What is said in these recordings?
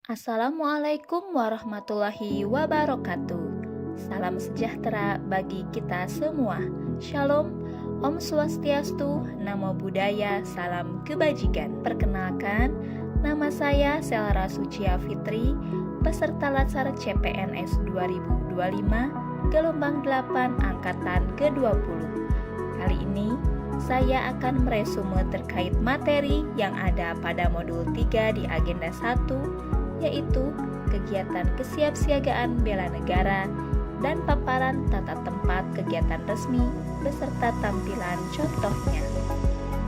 Assalamualaikum warahmatullahi wabarakatuh. Salam sejahtera bagi kita semua. Shalom, Om Swastiastu, Namo Buddhaya, Salam Kebajikan. Perkenalkan, nama saya Selra Sucia Fitri, peserta Latsar CPNS 2025, gelombang 8 angkatan ke-20. Kali ini saya akan meresume terkait materi yang ada pada modul 3 di agenda 1, yaitu kegiatan kesiapsiagaan bela negara dan paparan tata tempat kegiatan resmi beserta tampilan contohnya.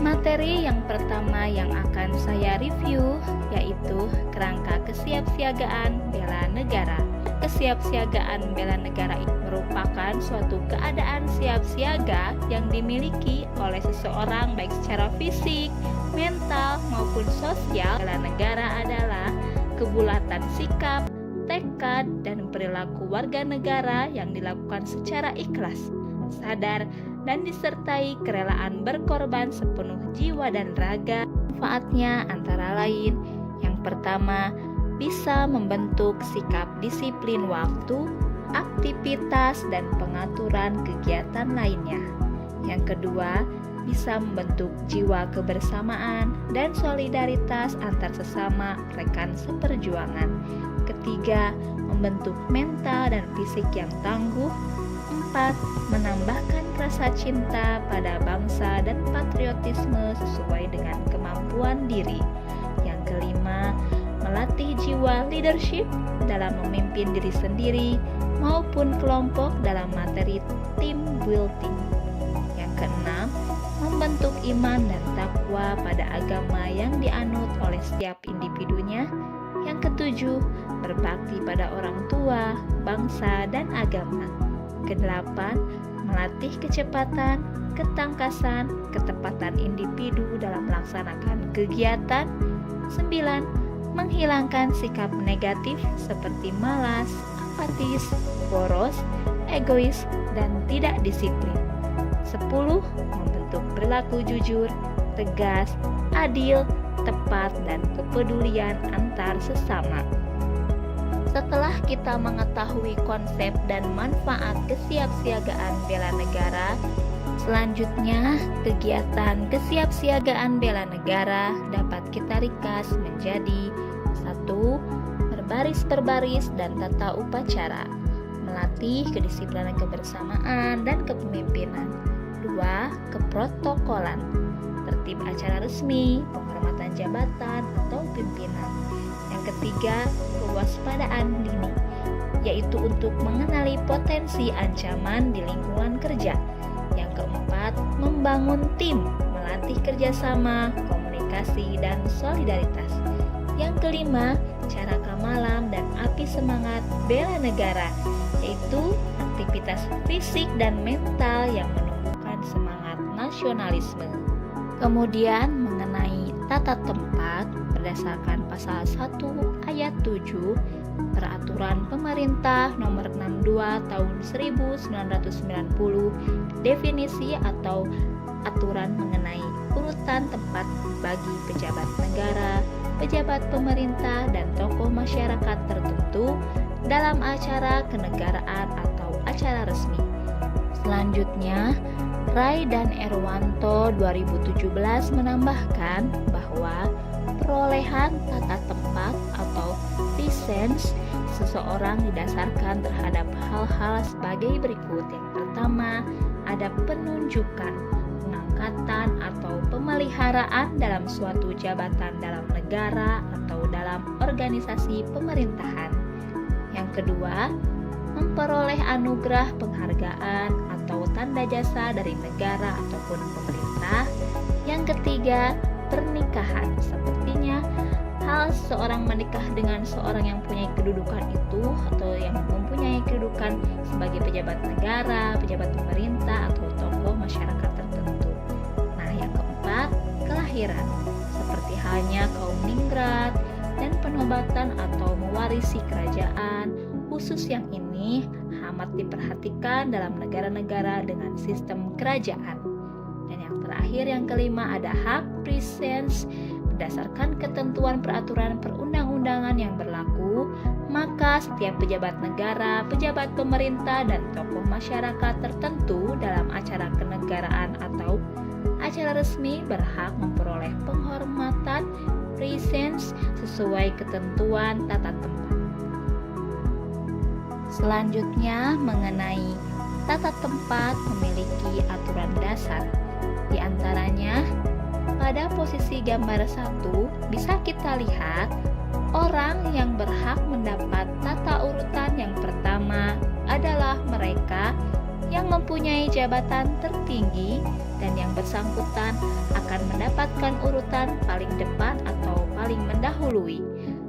Materi yang pertama yang akan saya review yaitu kerangka kesiapsiagaan bela negara. Kesiapsiagaan bela negara itu merupakan suatu keadaan siap siaga yang dimiliki oleh seseorang baik secara fisik, mental maupun sosial. Bela negara adalah kebulatan sikap, tekad, dan perilaku warga negara yang dilakukan secara ikhlas, sadar, dan disertai kerelaan berkorban sepenuh jiwa dan raga. Manfaatnya antara lain, yang pertama, bisa membentuk sikap disiplin waktu, aktivitas, dan pengaturan kegiatan lainnya. Yang kedua, bisa membentuk jiwa kebersamaan dan solidaritas antar sesama rekan seperjuangan. Ketiga, membentuk mental dan fisik yang tangguh. 4. Menambahkan rasa cinta pada bangsa dan patriotisme sesuai dengan kemampuan diri. Yang kelima, melatih jiwa leadership dalam memimpin diri sendiri maupun kelompok dalam materi team building. Yang keenam, membentuk iman dan takwa pada agama yang dianut oleh setiap individunya. Yang ketujuh, berbakti pada orang tua, bangsa, dan agama. Kedelapan, melatih kecepatan, ketangkasan, ketepatan individu dalam melaksanakan kegiatan. 9. Menghilangkan sikap negatif seperti malas, apatis, boros, egois, dan tidak disiplin. 10. Membentuk perilaku jujur, tegas, adil, tepat, dan kepedulian antar sesama. Setelah kita mengetahui konsep dan manfaat kesiapsiagaan bela negara, selanjutnya kegiatan kesiapsiagaan bela negara dapat kita ringkas menjadi 1. Berbaris per baris dan tata upacara, melatih kedisiplinan kebersamaan dan kepemimpinan. 2. Keprotokolan, tertib acara resmi, penghormatan jabatan atau pimpinan. Yang ketiga, kewaspadaan dini, yaitu untuk mengenali potensi ancaman di lingkungan kerja. Yang keempat, membangun tim, melatih kerjasama, komunikasi, dan solidaritas. Yang kelima, cara kamalam dan api semangat bela negara, yaitu aktivitas fisik dan mental yang menumbuhkan semangat nasionalisme. Kemudian mengenai tata tempat berdasarkan pasal 1 ayat 7 Peraturan Pemerintah Nomor 62 Tahun 1990, definisi atau aturan mengenai urutan tempat bagi pejabat negara, pejabat pemerintah, dan tokoh masyarakat tertentu dalam acara kenegaraan atau acara resmi. Selanjutnya, Rai dan Erwanto 2017 menambahkan bahwa perolehan tata tempat atau lisens seseorang didasarkan terhadap hal-hal sebagai berikut. Yang pertama, ada penunjukan, pengangkatan atau pemeliharaan dalam suatu jabatan dalam negara atau dalam organisasi pemerintahan. Yang kedua, memperoleh anugerah penghargaan atau tanda jasa dari negara ataupun pemerintah. Yang ketiga, pernikahan. Sepertinya hal seorang menikah dengan seorang yang mempunyai kedudukan itu atau yang mempunyai kedudukan sebagai pejabat negara, pejabat pemerintah, atau tokoh masyarakat tertentu. Nah, yang keempat, kelahiran. Seperti halnya kaum ningrat dan penobatan atau mewarisi kerajaan, khusus yang ini amat diperhatikan dalam negara-negara dengan sistem kerajaan. Dan yang terakhir, yang kelima, ada hak presens berdasarkan ketentuan peraturan perundang-undangan yang berlaku bahwa setiap pejabat negara, pejabat pemerintah, dan tokoh masyarakat tertentu dalam acara kenegaraan atau acara resmi berhak memperoleh penghormatan presence sesuai ketentuan tata tempat. Selanjutnya mengenai tata tempat memiliki aturan dasar. Di antaranya, pada posisi gambar 1 bisa kita lihat orang yang berhak mendapat tata urutan yang pertama adalah mereka yang mempunyai jabatan tertinggi dan yang bersangkutan akan mendapatkan urutan paling depan atau paling mendahului.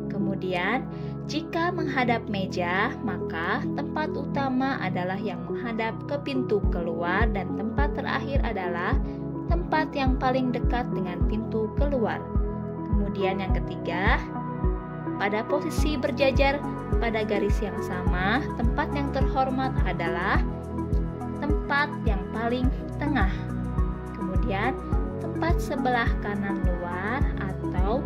Kemudian, jika menghadap meja, maka tempat utama adalah yang menghadap ke pintu keluar dan tempat terakhir adalah tempat yang paling dekat dengan pintu keluar. Kemudian yang ketiga, pada posisi berjajar pada garis yang sama, tempat yang terhormat adalah tempat yang paling tengah. Kemudian, tempat sebelah kanan luar atau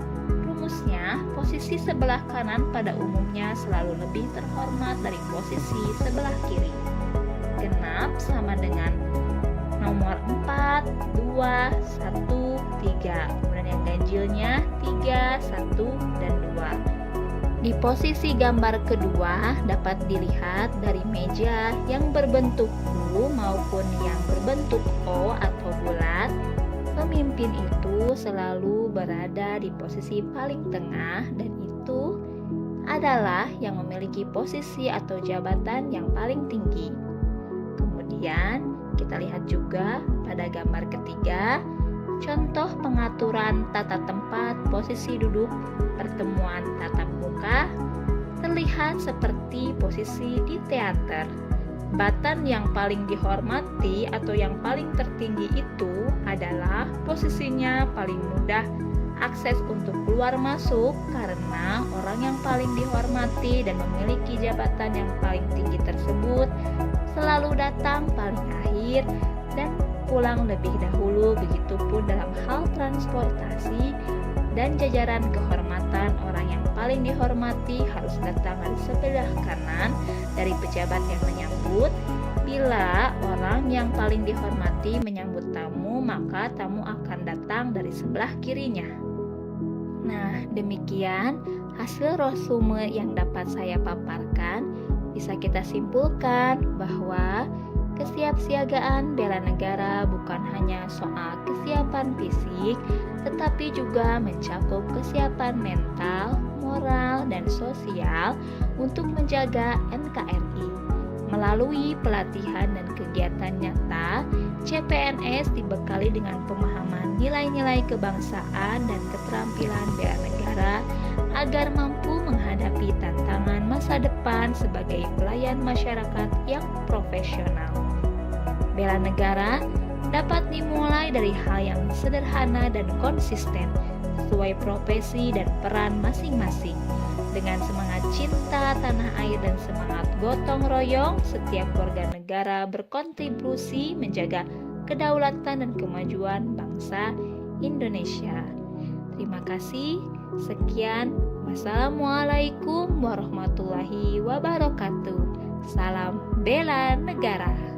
rumusnya, posisi sebelah kanan pada umumnya selalu lebih terhormat dari posisi sebelah kiri. Genap sama dengan nomor 4, 2, 1, 3. Kemudian yang ganjilnya 3, 1, dan 2. Di posisi gambar kedua dapat dilihat dari meja yang berbentuk U maupun yang berbentuk O atau bulat. Pemimpin itu selalu berada di posisi paling tengah dan itu adalah yang memiliki posisi atau jabatan yang paling tinggi. Kemudian kita lihat juga pada gambar ketiga, contoh pengaturan tata tempat, posisi duduk, pertemuan tatap muka, terlihat seperti posisi di teater. Batan yang paling dihormati atau yang paling tertinggi itu adalah posisinya paling mudah akses untuk keluar masuk karena orang yang paling dihormati dan memiliki jabatan yang paling tinggi tersebut selalu datang paling akhir dan pulang lebih dahulu. Begitupun dalam hal transportasi dan jajaran kehormatan, orang yang paling dihormati harus datang dari sebelah kanan dari pejabat yang menyambut. Bila orang yang paling dihormati menyambut tamu, maka tamu akan datang dari sebelah kirinya. Nah, demikian hasil resume yang dapat saya paparkan. Bisa kita simpulkan bahwa kesiapsiagaan bela negara bukan hanya soal kesiapan fisik, tetapi juga mencakup kesiapan mental, moral, dan sosial untuk menjaga NKRI. Melalui pelatihan dan kegiatan nyata, CPNS dibekali dengan pemahaman nilai-nilai kebangsaan dan keterampilan bela negara agar mampu menghadapi tantangan masa depan sebagai pelayan masyarakat yang profesional. Bela negara dapat dimulai dari hal yang sederhana dan konsisten sesuai profesi dan peran masing-masing. Dengan semangat cinta tanah air dan semangat gotong royong, setiap warga negara berkontribusi menjaga kedaulatan dan kemajuan bangsa Indonesia. Terima kasih. Sekian. Wassalamualaikum warahmatullahi wabarakatuh. Salam bela negara.